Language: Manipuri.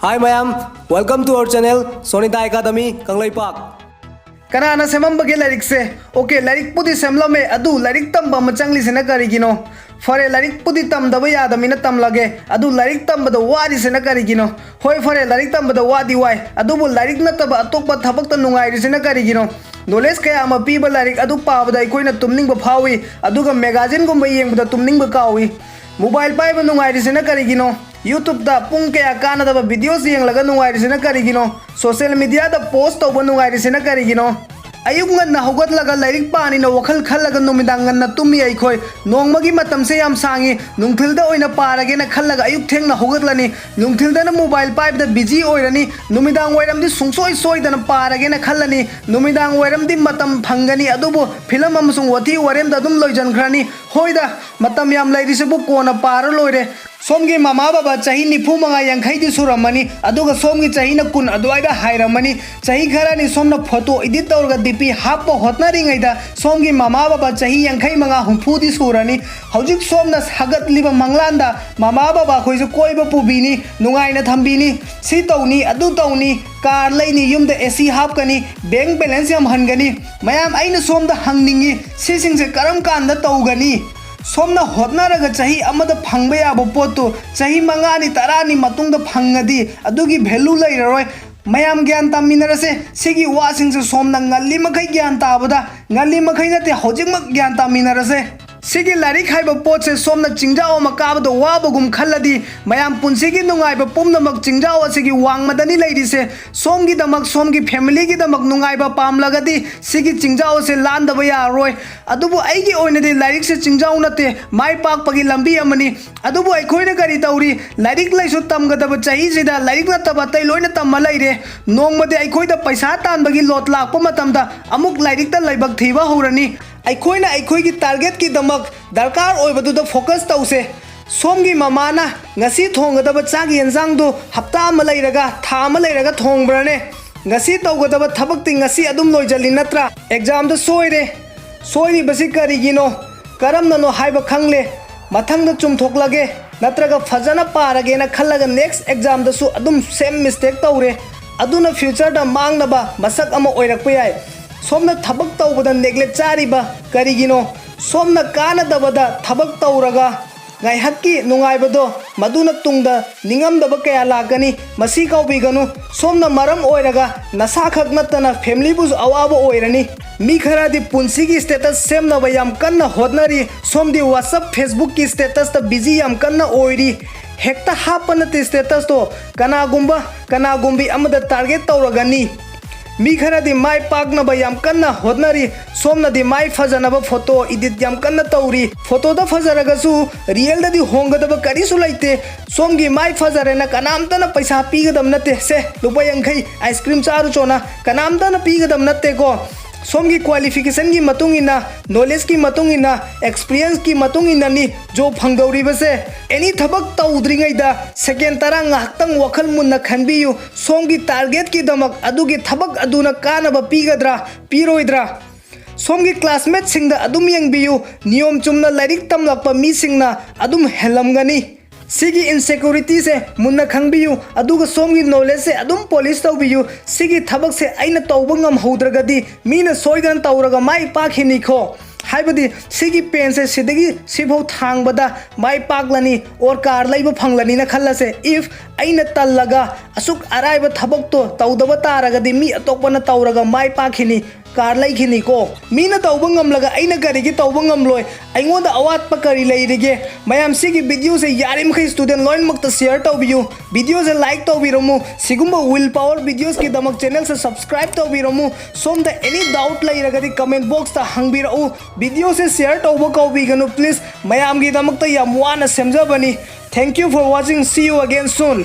Hi mayam, welcome to our channel Sonita Academy Kanglaipak. Kana semam bagi larik se. Okay, larik putih semla me adu larik tam bamacang li sena kari gino. Fare larik putih tam dabaya ada mina tam lage. Adu larik tam bada wadi sena kari gino. Hoi fare larik tam bada wadi wai. Adu bu larik na taba atok ba thabak ta nungai sena kari gino. Knowledge kaya ama pi ba larik adu pa bada ikoi na tumning ba phawi. Adu ga magazine ko ba yeng bada tumning ba kawi. Mobile pai ba nungai sena kari gino. YouTube da pung kaya kana da videos yang laga nungai sena kari gino. Social media da post to ba nungai sena kari gino. Ayuk ngan na hogat laga lairik pani na wakal khal laga numidang ngan na tumi ay khoi nongmagi matam se yam sangi nungthil da oina parage na khal laga ayuk theng na hogat lani nungthil da na mobile pipe da busy oirani numidang wairam di sungsoi soi da na parage na khal lani numidang wairam di matam phangani adubo film amasung wati warem da dum loijan khrani hoida matam yam lairi se bu ko na par loire somgi mama baba chahi nifu manga yankhai di suramani aduga somgi chahi na kun adwaida hairamani chahi kharani somna photo edit tawrga dp happo hotna ringaida somgi mama baba chahi yankhai manga humpu di surani hojik somna sagat liba manglanda mama baba khoisu koiba pubini nungaina thambini si tawni adu tawni car laini yumda ac hapkani bank balance yam hangani mayam aina somda hangningi si singse karam kanda tawgani somna hotna raga chahi amada phangba yaba potu chahi mangani tarani matungda phangadi adugi value lairaroi mayam gyan taminarase sigi wasing se somna ngalli makai gyan tabada ngalli makai nate hojikmak gyan taminarase sigi larik haiba pot se somna chingjao makabado wabagum khalladi mayam punsigi nungai ba pumna mak chingjao sigi wangmadani lairi se somgi damak somgi family gi damak nungai ba pamlagadi sigi chingjao se landaba ya roi adubu aigi oinadi larik se chingjao nate mai pak pagi lambi amani adubu ai khoina kari tauri larik laisu tamgadaba chahi sida larik na taba tai loina tamma laire nongmade ai khoida paisa tan bagi lot lakpa matamda amuk larik ta laibak thiba horani अखोइना अखोइगी टारगेट की दमक दरकार ओइबदुदा फोकस तौसे सोमगी ममाना ngasi thonggadaba chagi yanjang do hapta ama leiraga tha ama leiraga thongbrane ngasi tawgadaba thabak ti ngasi adum loijali natra exam da soiri basi karigino karamna no haiba khangle mathang da chum thoklage natraga fajana parage na khallaga next exam da su adum same mistake tawre aduna future da mangnaba masak ama oirakpa yai somna thabak tawbada neglect chariba karigino somna kana dabada thabak tawraga ngai hakki nungai bado maduna tungda ningam daba kaya lagani masi kaubiganu somna maram oiraga nasa khak natana family bus awaba oirani mi khara di punsi gi status semna bayam kanna hodnari somdi whatsapp facebook ki status ta busy yam kanna oiri hekta hapana ti status to kana gumbi amada target tawragani मी खरा दी माई पाकना बा याम कन्ना होदनरी सोमना दी माई फजनबा फोटो एडिट याम कन्ना तौरी फोटो दा फजरगसु रियल दा दी होंगदबा करिसु लाइते सोमगी माई फजरेना कनामतना पैसा पीगदम नते से लुपा यंखै आइसक्रीम चारु चोना कनामतना पीगदम नते को सोमगी क्वालिफिकेशन की मतुंगिना नॉलेज की मतुंगिना एक्सपीरियंस की मतुंगिना नि जो फंगदौरी बसे एनी थबक तौद्रिङैदा सेकेंड तरा ngahktang wakhal munna khanbiyu somgi target ki damak adugi thabak aduna kanaba pigadra piroidra somgi classmate singda adum yengbiyu niyom chumna lairik tamlakpa mi singna adum helamgani सिगी इनसिक्योरिटी से मुन्ना खंगबियु अदुगा सोमगी नॉलेज से अदुम पॉलिश तौबियु सिगी थबक से आइना तौबा ngam मीना सोइदन तौरगा माई पाखिनिखो हाइबदी सिगी पेन से सिदगी सिभौ थांगबदा माई पाकलनी और कार लैब फंगलनी ना खल्लसे इफ आइना तल्लगा असुक अराइब थबक तो तौदबा तारगदी मी अतोकपना तौरगा माई पाखिनी कार लैखिनी को मीना तौबा ngamlaga aina garigi tauba ngamloi aingoda awatpa kari leirige mayam sigi video se yarimkhai student loin makta share taubiyu video se like taubiromu sigumba will power videos ki damak channel se subscribe taubiromu somda any doubt leiragadi comment box ta hangbirau video se share tauba kaubiganu please mayam gi damakta yam wana semjabani thank you for watching see you again soon